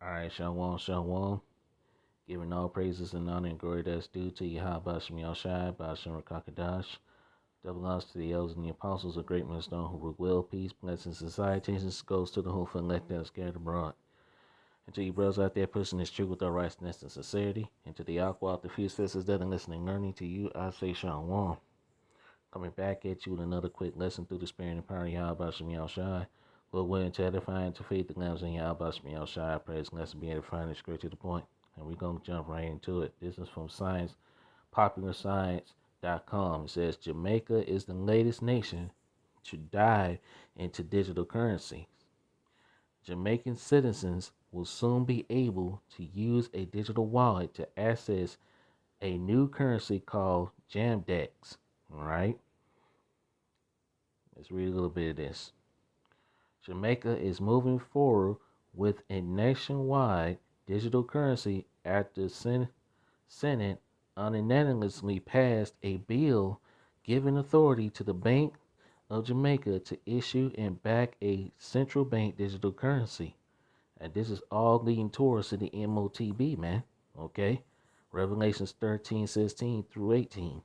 Alright, Shalom, Shalom. Giving all praises and honor and glory that's due to Yahweh Bashem Yahushai, Bashem Rakakadash. That belongs to the elders and the apostles of great men stone who rule well, peace, blessings, and salutations goes to the whole elect that is scattered abroad. And to you brothers out there pushing this truth with all righteousness and sincerity, and to the aqua out the few sisters that are listening and learning to you, I say Shalom. Coming back at you with another quick lesson through the spirit and power of Yahweh Bashem Yahushai. Lord willing to edify and to feed the lambs in Yahweh Bashem Yahushai. I pray this lesson be edifying and straight to the point. And we're going to jump right into it. This is from popularscience.com. It says Jamaica is the latest nation to dive into digital currency. Jamaican citizens will soon be able to use a digital wallet to access a new currency called Jam-Dex. All right. Let's read a little bit of this. Jamaica is moving forward with a nationwide digital currency after the Senate unanimously passed a bill giving authority to the Bank of Jamaica to issue and back a central bank digital currency. And this is all leading towards to the M.O.T.B, man. Okay? Revelations 13:16 through 18.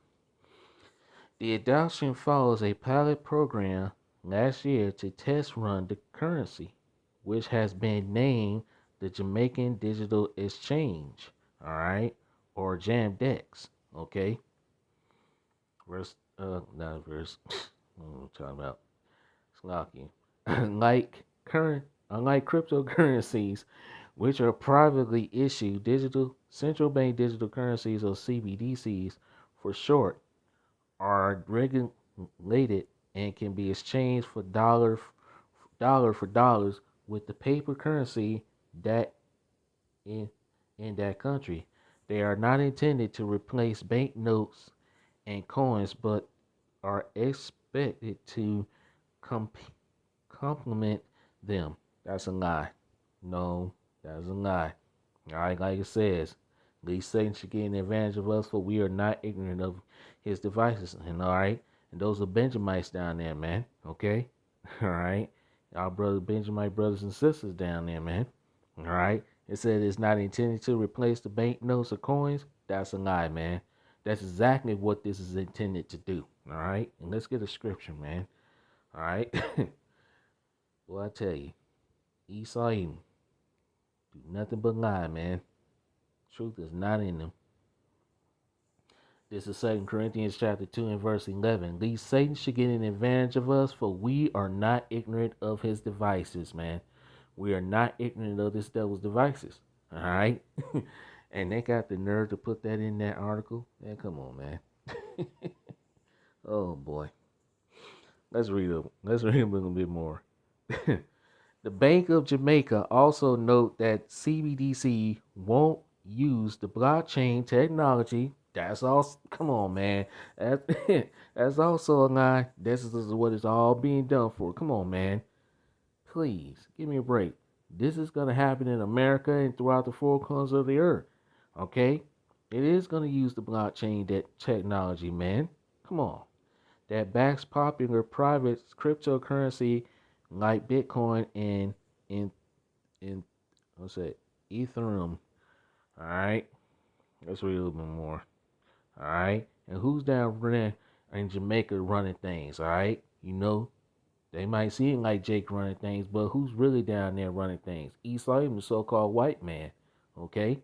The adoption follows a pilot program last year to test run the currency, which has been named the Jamaican Digital Exchange, all right, or Jam-Dex, okay? Not verse. What am I talking about? Slocky. Unlike cryptocurrencies, which are privately issued digital central bank digital currencies or CBDCs for short, are regulated and can be exchanged for dollar for dollars with the paper currency that in that country. They are not intended to replace banknotes and coins, but are expected to complement them. That's a lie. No, that's a lie. All right, like it says, at least Satan should get an advantage of us, for we are not ignorant of his devices. And all right, and those are Benjamites down there, man. Okay, all right, our brother Benjamite brothers and sisters down there, man. All right, it said it's not intended to replace the banknotes or coins. That's a lie, man. That's exactly what this is intended to do. All right, and let's get a scripture, man. All right, well I tell you, Esau Edom do nothing but lie, man. Truth is not in them. This is 2 Corinthians chapter 2 and verse 11. Lest Satan should get an advantage of us, for we are not ignorant of his devices, man. We are not ignorant of this devil's devices. All right? And they got the nerve to put that in that article. Man, come on, man. Oh, boy. Let's read a little bit more. The Bank of Jamaica also note that CBDC won't use the blockchain technology. That's all. Come on, man. That's also a lie. This is what it's all being done for. Come on, man. Please give me a break. This is gonna happen in America and throughout the four corners of the earth. Okay, it is gonna use the blockchain technology, man. Come on. That backs popular private cryptocurrency like Bitcoin and in what's that? Ethereum. All right, let's read a little bit more. All right, and who's down there in Jamaica running things? All right, you know they might seem like Jake running things, but who's really down there running things? Esau, the so-called white man. Okay,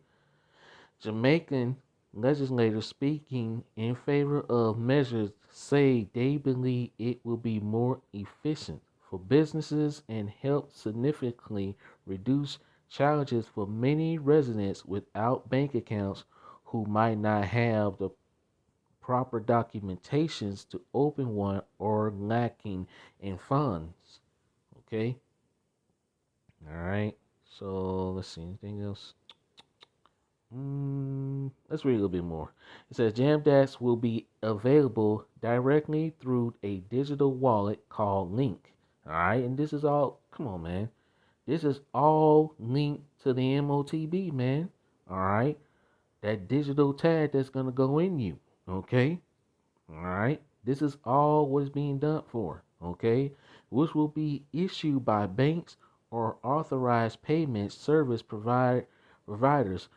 Jamaican legislators speaking in favor of measures say they believe it will be more efficient for businesses and help significantly reduce challenges for many residents without bank accounts who might not have the proper documentations to open one or lacking in funds. Okay. All right. So let's see. Anything else? Let's read a little bit more. It says Jam-Dex will be available directly through a digital wallet called Link. All right. And this is all, come on, man. This is all linked to the M.O.T.B, man. All right. That digital tag that's going to go in you. Okay. All right. This is all what is being done for. Okay. Which will be issued by banks or authorized payment service providers,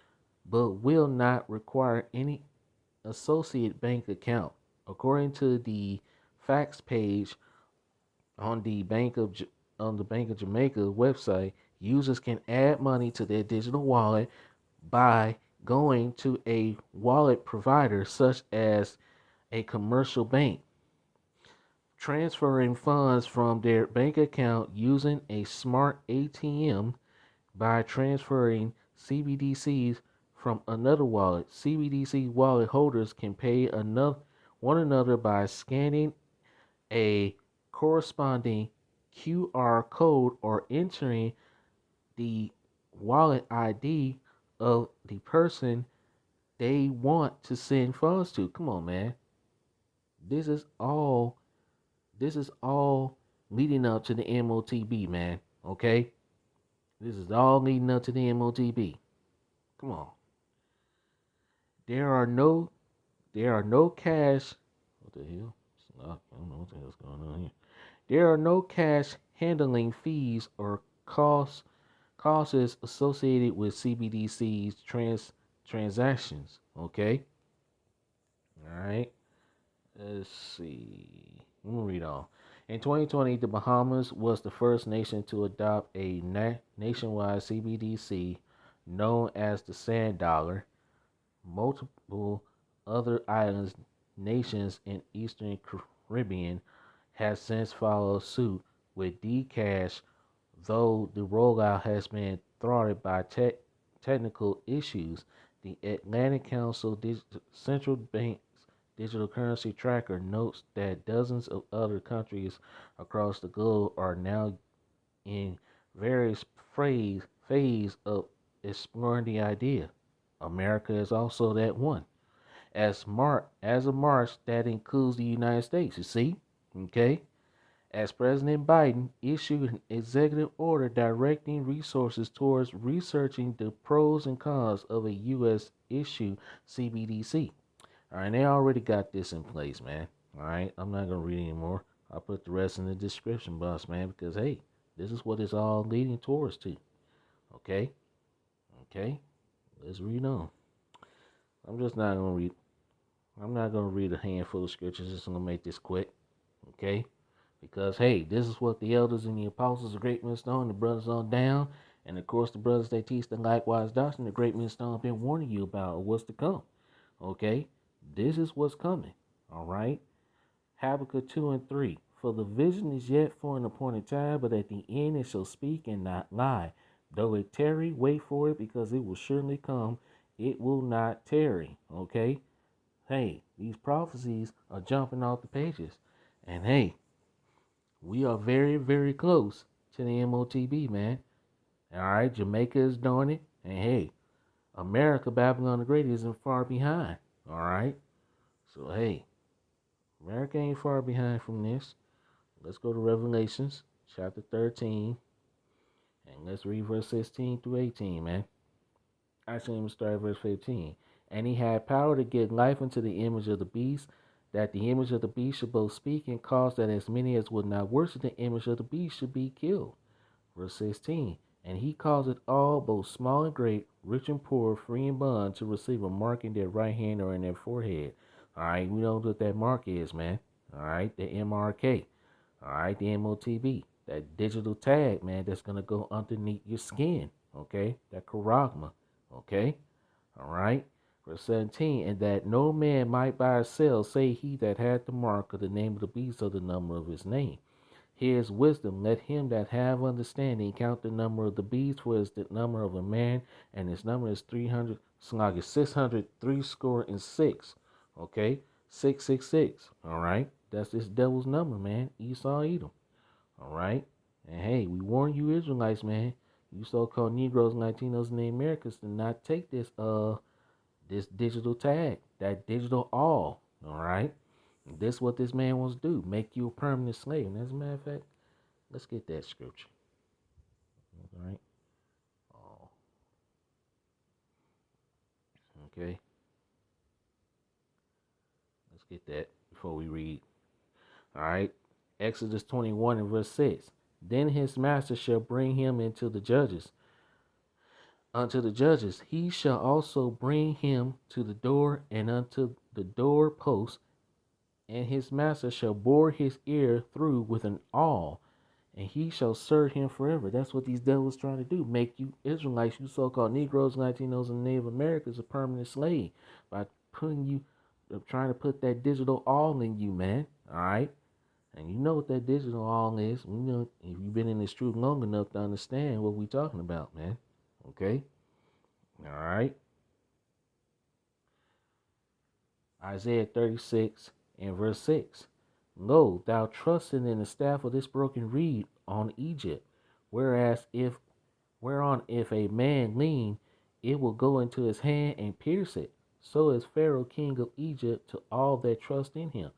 but will not require any associate bank account. According to the facts page on the Bank of Jamaica website, users can add money to their digital wallet by going to a wallet provider such as a commercial bank, transferring funds from their bank account using a smart ATM by transferring CBDCs from another wallet. CBDC wallet holders can pay one another by scanning a corresponding QR code or entering the wallet ID of the person they want to send funds to. Come on, man. This is all this is all leading up to the M.O.T.B, man. Okay? This is all leading up to the M.O.T.B. Come on. There are no cash. What the hell? I don't know what the hell's going on here. There are no cash handling fees or costs associated with CBDC's transactions. Okay. All right. Let's see. Let me read on. In 2020, the Bahamas was the first nation to adopt a nationwide CBDC known as the Sand Dollar. Multiple other islands, nations in Eastern Caribbean have since followed suit with Dcash, though the rollout has been thwarted by technical issues. The Atlantic Council Central Bank's digital currency tracker notes that dozens of other countries across the globe are now in various phase of exploring the idea. America is also that one. As of March, that includes the United States. You see, okay. As President Biden issued an executive order directing resources towards researching the pros and cons of a U.S. issue CBDC. All right, they already got this in place, man. All right, I'm not gonna read anymore. I'll put the rest in the description box, man, because hey, this is what it's all leading towards to. Okay, okay, let's read on. I'm just not gonna read. I'm not gonna read a handful of scriptures. Just gonna make this quick, okay? Because hey, this is what the elders and the apostles, the great men stone, the brothers on down, and of course the brothers they teach the likewise doctrine, the great men stone have been warning you about what's to come. Okay, this is what's coming. All right. Habakkuk 2:3. For the vision is yet for an appointed time, but at the end it shall speak and not lie. Though it tarry, wait for it, because it will surely come. It will not tarry. Okay. Hey, these prophecies are jumping off the pages. And hey, we are very, very close to the M.O.T.B, man. All right, Jamaica is doing it. And hey, America, Babylon the Great, isn't far behind. All right. So hey, America ain't far behind from this. Let's go to Revelations chapter 13. And let's read verse 16 through 18, man. Actually, let me start at verse 15. And he had power to give life unto the image of the beast, that the image of the beast should both speak and cause that as many as would not worship the image of the beast should be killed. Verse 16. And he causeth all, both small and great, rich and poor, free and bond, to receive a mark in their right hand or in their forehead. All right, we know what that mark is, man. All right, the MRK. All right, the M.O.T.B. That digital tag, man, that's going to go underneath your skin. Okay, that charagma. Okay, all right. Verse 17, and that no man might buy or sell, say he that hath the mark of the name of the beast or the number of his name. Here is wisdom. Let him that have understanding count the number of the beast, for it is the number of a man, and his number is 300, 603 score and six. Okay, 666. All right, that's this devil's number, man. Esau, Edom. All right, and hey, we warn you Israelites, man. You so-called Negroes and Latinos in the Americas to not take this digital tag, that digital all right? And this is what this man wants to do, make you a permanent slave. And as a matter of fact, let's get that scripture. All right? Oh, okay. Let's get that before we read. All right? Exodus 21 and verse 6. Then his master shall bring him into the judges, unto the judges. He shall also bring him to the door and unto the door post, and his master shall bore his ear through with an awl, and he shall serve him forever. That's what these devils trying to do. Make you Israelites, you so-called Negroes, Latinos, and Native Americans a permanent slave by putting you, trying to put that digital all in you, man. All right? And you know what that digital all is. You know, if you've been in this truth long enough to understand what we talking about, man. Okay? All right? Isaiah 36 and verse 6. Lo, thou trusted in the staff of this broken reed on Egypt, whereon if a man lean, it will go into his hand and pierce it. So is Pharaoh king of Egypt to all that trust in him.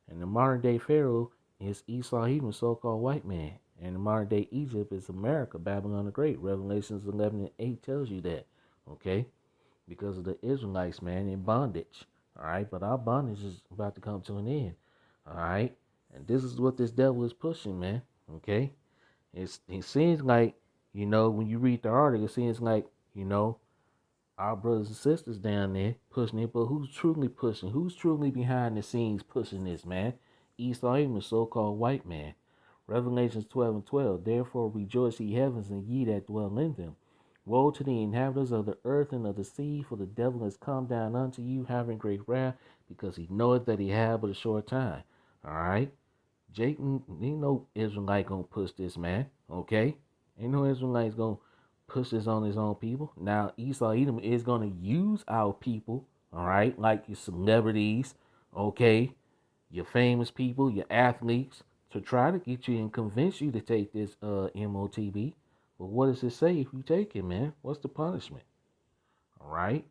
And the modern day Pharaoh is Esau, even so-called white man. And the modern day Egypt is America, Babylon the Great. Revelations 11 and 8 tells you that. Okay? Because of the Israelites, man, in bondage. All right? But our bondage is about to come to an end. All right? And this is what this devil is pushing, man. Okay? It seems like, when you read the article, it seems like, our brothers and sisters down there pushing it, but who's truly pushing? Who's truly behind the scenes pushing this, man? Esau, even the so-called white man. Revelations 12 and 12. Therefore rejoice, ye heavens, and ye that dwell in them. Woe to the inhabitants of the earth and of the sea, for the devil has come down unto you, having great wrath, because he knoweth that he had but a short time. All right? Jake, ain't no Israelite gonna push this, man. Okay? Ain't no Israelite's gonna push this on his own people. Now, Esau Edom is gonna use our people, all right, like your celebrities, okay, your famous people, your athletes, to try to get you and convince you to take this M.O.T.B. But what does it say if you take it, man? What's the punishment? All right?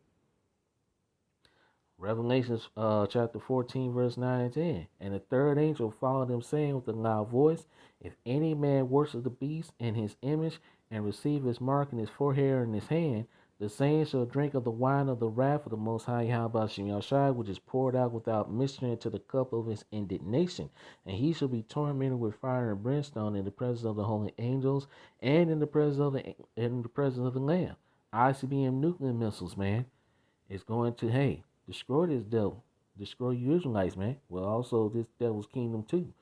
Revelations chapter 14, verse 9 and 10. And the third angel followed them, saying with a loud voice, if any man worship the beast and his image, and receive his mark in his forehead and his hand, the same shall drink of the wine of the wrath of the Most High Yahweh Shai, which is poured out without mystery into the cup of his indignation. And he shall be tormented with fire and brimstone in the presence of the holy angels, and in the presence of the Lamb. ICBM nuclear missiles, man, is going to, hey, destroy this devil. Destroy you Israelites, man. Well, also this devil's kingdom too.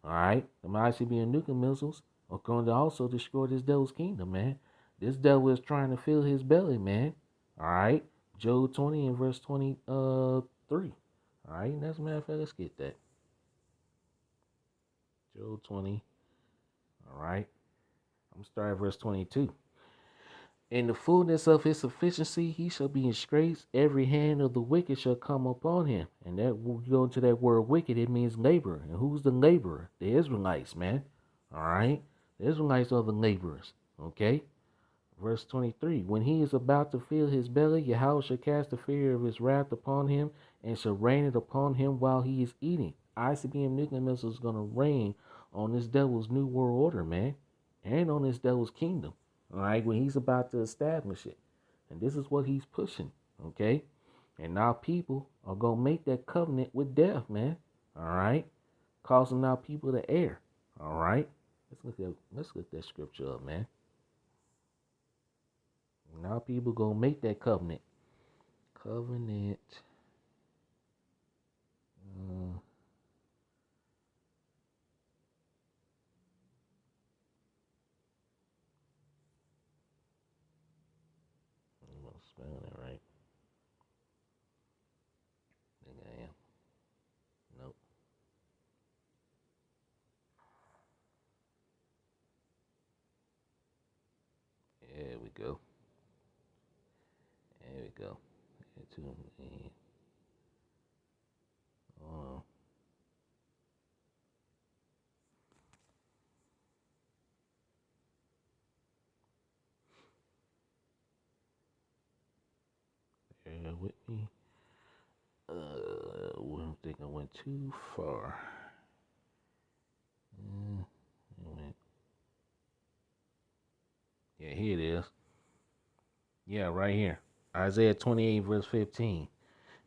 All right? The ICBM nuclear missiles are going to also destroy this devil's kingdom, man. This devil is trying to fill his belly, man. All right? Job 20 and verse 23. All right? And as a matter of fact, let's get that. Job 20. All right? I'm going to start at verse 22. In the fullness of his sufficiency, he shall be in straits. Every hand of the wicked shall come upon him. And that, when you go into that word wicked, it means laborer. And who's the laborer? The Israelites, man. All right? The Israelites are the laborers. Okay? Verse 23. When he is about to fill his belly, Yahweh shall cast the fear of his wrath upon him, and shall rain it upon him while he is eating. ICBM nuclear missiles is going to rain on this devil's new world order, man. And on this devil's kingdom. All right, when he's about to establish it. And this is what he's pushing, okay? And now people are going to make that covenant with death, man. All right? Causing now people to err. All right? Let's look that scripture up, man. Now people going to make that covenant. Covenant. I'm spelling it right. I think I am. Nope. There we go. There we go. Hold on. Bear with me. I think I went too far. Yeah, here it is. Yeah, right here. Isaiah 28, verse 15.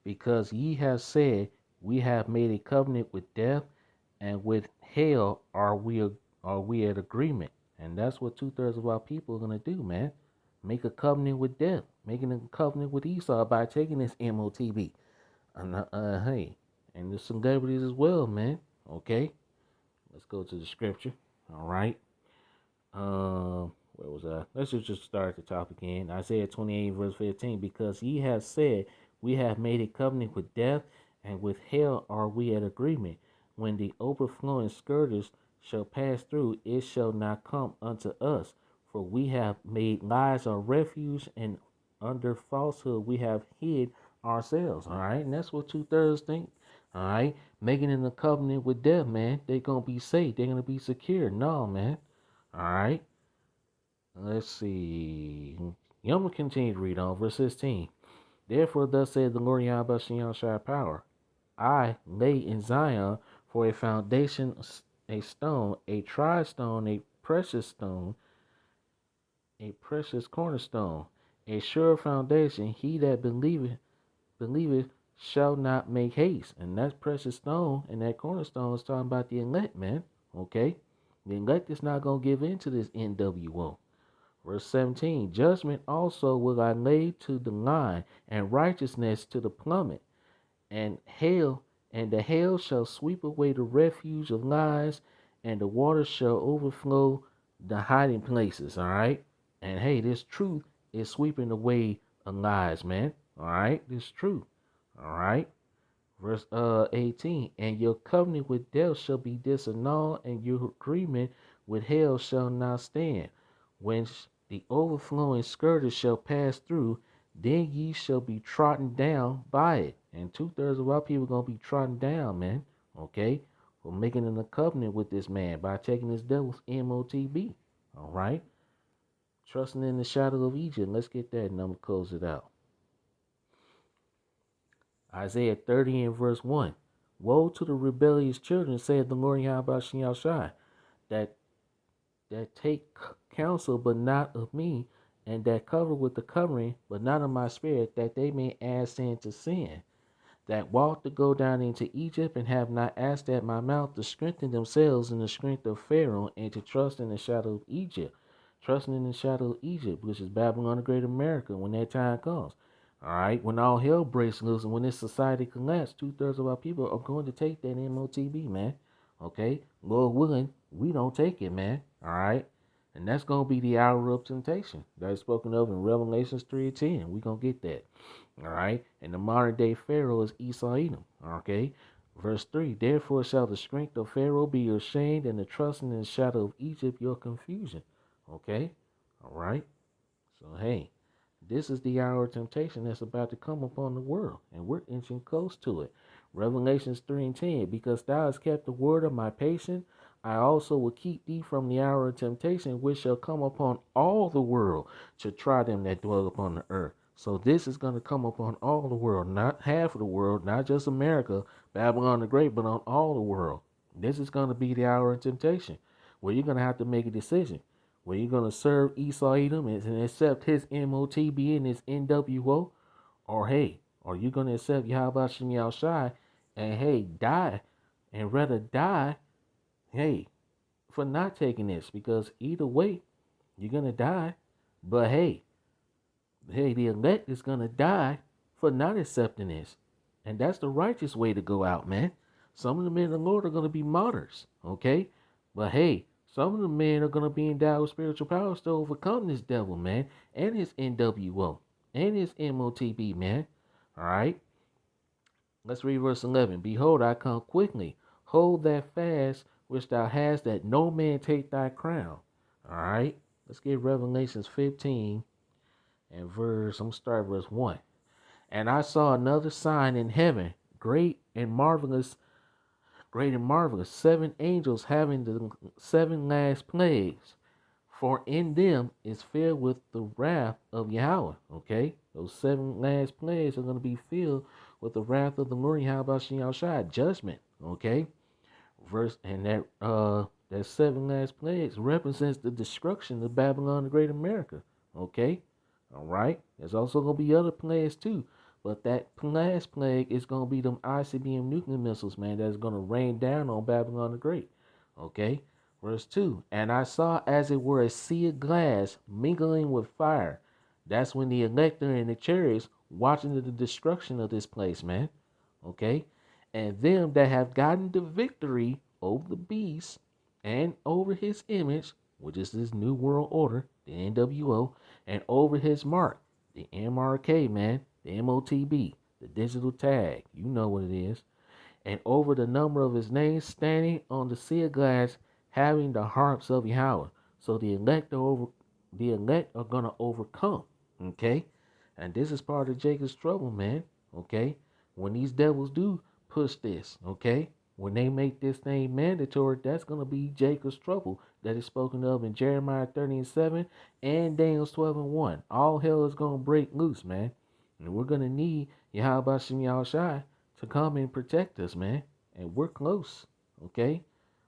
Because ye have said, we have made a covenant with death, and with hell are we at agreement? And that's what 2/3 of our people are gonna do, man. Make a covenant with death, making a covenant with Esau by taking this M.O.T.B. And hey, and the celebrities as well, man. Okay, let's go to the scripture. All right. Where was I? Let's just start at the top again. Isaiah 28 verse 15. Because ye have said, we have made a covenant with death, and with hell are we at agreement. When the overflowing scourges shall pass through, it shall not come unto us. For we have made lies our refuge, and under falsehood we have hid ourselves. All right, and that's what 2/3 think. All right, making in a covenant with death, man. They're gonna be safe. They're gonna be secure. No, man. All right. Let's see. I'm going to continue to read on. Verse 16. Therefore, thus said the Lord Yahweh Shai power. I lay in Zion for a foundation, a stone, a tried stone, a precious cornerstone, a sure foundation. He that believeth shall not make haste. And that precious stone and that cornerstone is talking about the elect, man. Okay? The elect is not going to give in to this NWO. Verse 17, judgment also will I lay to the line, and righteousness to the plummet, and the hail shall sweep away the refuge of lies, and the water shall overflow the hiding places. All right. And hey, this truth is sweeping away lies, man. All right. This truth. All right. Verse 18, and your covenant with death shall be disannulled, and your agreement with hell shall not stand. When the overflowing scourges shall pass through, then ye shall be trodden down by it. And 2/3 of our people gonna be trodden down, man. Okay, for making a covenant with this man by taking this devil's M.O.T.B. All right, trusting in the shadow of Egypt. Let's get that, and I'm gonna close it out. Isaiah 30 and verse 1. Woe to the rebellious children, saith the Lord Yahweh Shai, that take counsel, but not of me, and that cover with the covering, but not of my spirit, that they may add sin to sin, that walk to go down into Egypt, and have not asked at my mouth, to strengthen themselves in the strength of Pharaoh, and to trust in the shadow of Egypt. Trusting in the shadow of Egypt, which is Babylon the Great America, when that time comes. All right, when all hell breaks loose and when this society collapses, 2/3 of our people are going to take that M.O.T.B, man. Okay, Lord willing, we don't take it, man. All right, and that's gonna be the hour of temptation that is spoken of in Revelations 3:10. We gonna get that. All right, and the modern day Pharaoh is Esau Edom. Okay, verse 3. Therefore shall the strength of Pharaoh be your shame, and the trusting in the shadow of Egypt your confusion. Okay, all right. So hey. This is the hour of temptation that's about to come upon the world, and we're inching close to it. Revelations 3:10, because thou hast kept the word of my patience, I also will keep thee from the hour of temptation, which shall come upon all the world to try them that dwell upon the earth. So this is going to come upon all the world, not half of the world, not just America, Babylon the Great, but on all the world. This is going to be the hour of temptation, where you're going to have to make a decision. Were you going to serve Esau Edom and accept his M.O.T.B and his NWO? Or hey, are you going to accept Yahweh Shem Shai and hey, die and rather die, hey, for not taking this? Because either way, you're going to die. But hey, the elect is going to die for not accepting this. And that's the righteous way to go out, man. Some of the men of the Lord are going to be martyrs, okay? But hey, some of the men are going to be endowed with spiritual powers to overcome this devil, man, and his NWO, and his M.O.T.B, man. All right? Let's read verse 11. Behold, I come quickly. Hold that fast which thou hast, that no man take thy crown. All right? Let's get Revelations 15 and I'm going to start verse 1. And I saw another sign in heaven, great and marvelous, 7 angels having the 7 last plagues. For in them is filled with the wrath of Yahweh. Okay? Those 7 last plagues are going to be filled with the wrath of the Lord Yahweh Shai, judgment. Okay? And that 7 last plagues represents the destruction of Babylon the Great America. Okay? All right? There's also going to be other plagues too. But that last plague is going to be them ICBM nuclear missiles, man, that's going to rain down on Babylon the Great. Okay? Verse 2. And I saw as it were a sea of glass mingling with fire. That's when the elect are in the chariots watching the destruction of this place, man. Okay? And them that have gotten the victory over the beast and over his image, which is this new world order, the NWO, and over his mark, the MRK, man, the M.O.T.B, the digital tag. You know what it is. And over the number of his name standing on the sea of glass, having the harps of Yahweh. So the elect are gonna overcome. Okay? And this is part of Jacob's trouble, man. Okay? When these devils do push this, okay? When they make this thing mandatory, that's gonna be Jacob's trouble that is spoken of in Jeremiah 30:7 and Daniel 12:1. All hell is gonna break loose, man. And we're gonna need Yahweh Shem Yahushai to come and protect us, man. And we're close, okay?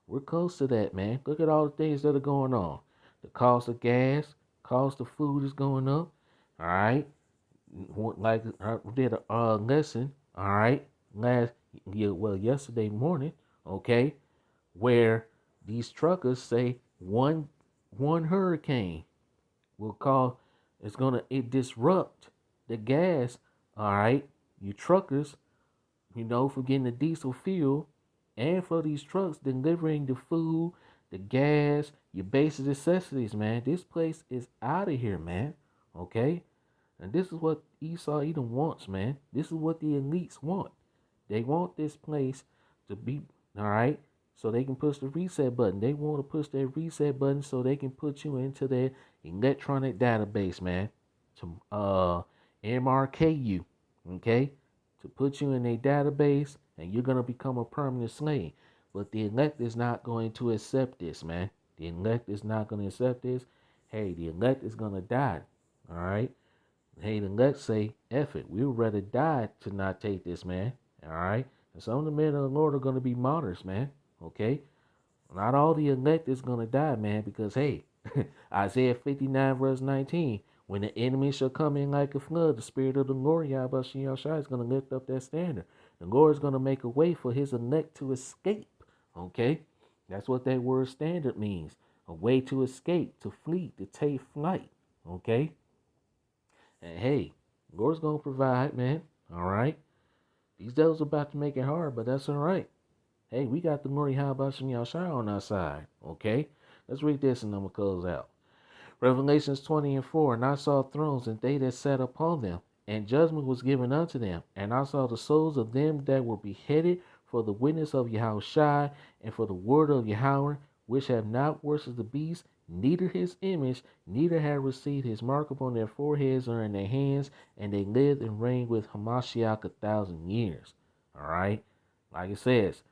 We're close to that, man. Look at all the things that are going on. The cost of gas, cost of food is going up. All right. Like I did a lesson, all right, yesterday morning, okay, where these truckers say one hurricane will cause it disrupt the gas, all right, you truckers, for getting the diesel fuel, and for these trucks delivering the food, the gas, your basic necessities, man. This place is out of here, man. Okay? And this is what Esau Edom wants, man. This is what the elites want. They want this place to be, all right, so they can push the reset button. They want to push that reset button so they can put you into their electronic database, man, to MRK you, okay, to put you in a database, and you're going to become a permanent slave. But the elect is not going to accept this, man. The elect is not going to accept this. Hey, the elect is going to die, all right? Hey, the elect say, F it. We would rather die to not take this, man. All right? And some of the men of the Lord are going to be martyrs, man. Okay? Not all the elect is going to die, man, because, hey, Isaiah 59, verse 19, when the enemy shall come in like a flood, the Spirit of the Lord, Yahweh Shai, is going to lift up that standard. The Lord is going to make a way for his elect to escape. Okay? That's what that word standard means. A way to escape, to flee, to take flight. Okay? And hey, Lord's gonna provide, man. All right. These devils are about to make it hard, but that's all right. Hey, we got the Murray Habashim Yashar on our side. Okay. Let's read this and then we'll close out. Revelations 20:4. And I saw thrones, and they that sat upon them, and judgment was given unto them. And I saw the souls of them that were beheaded for the witness of Yahushua and for the word of Yahweh, which have not worshipped the beast, neither his image, neither have received his mark upon their foreheads or in their hands, and they lived and reigned with Hamashiach 1,000 years. All right, like it says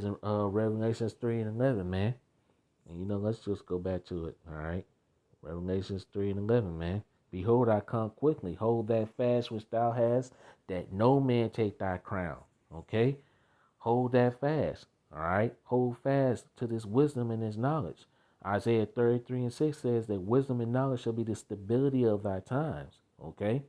in Revelations 3:11, man. And let's just go back to it. All right, Revelations 3:11, man. Behold, I come quickly. Hold that fast which thou hast, that no man take thy crown. Okay, hold that fast. All right, hold fast to this wisdom and this knowledge. Isaiah 33:6 says that wisdom and knowledge shall be the stability of thy times. Okay?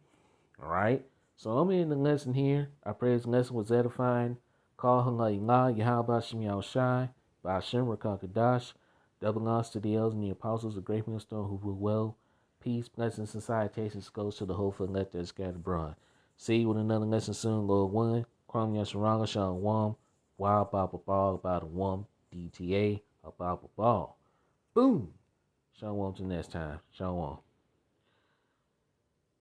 All right? So I'm in the lesson here. I pray this lesson was edifying. Call Halayla, Yahweh Shem Yahushai, Ba'ashem Rakakadash. Double honors to the elders and the apostles, the great millstone who rule well. Peace, blessings, and salutations goes to the whole elect that is scattered abroad. See you with another lesson soon, Lord willing. Kwam Yasharanga Shalom. Wild Baba Ball about a one. DTA about a ball. Boom. Shalom till next time. Shalom.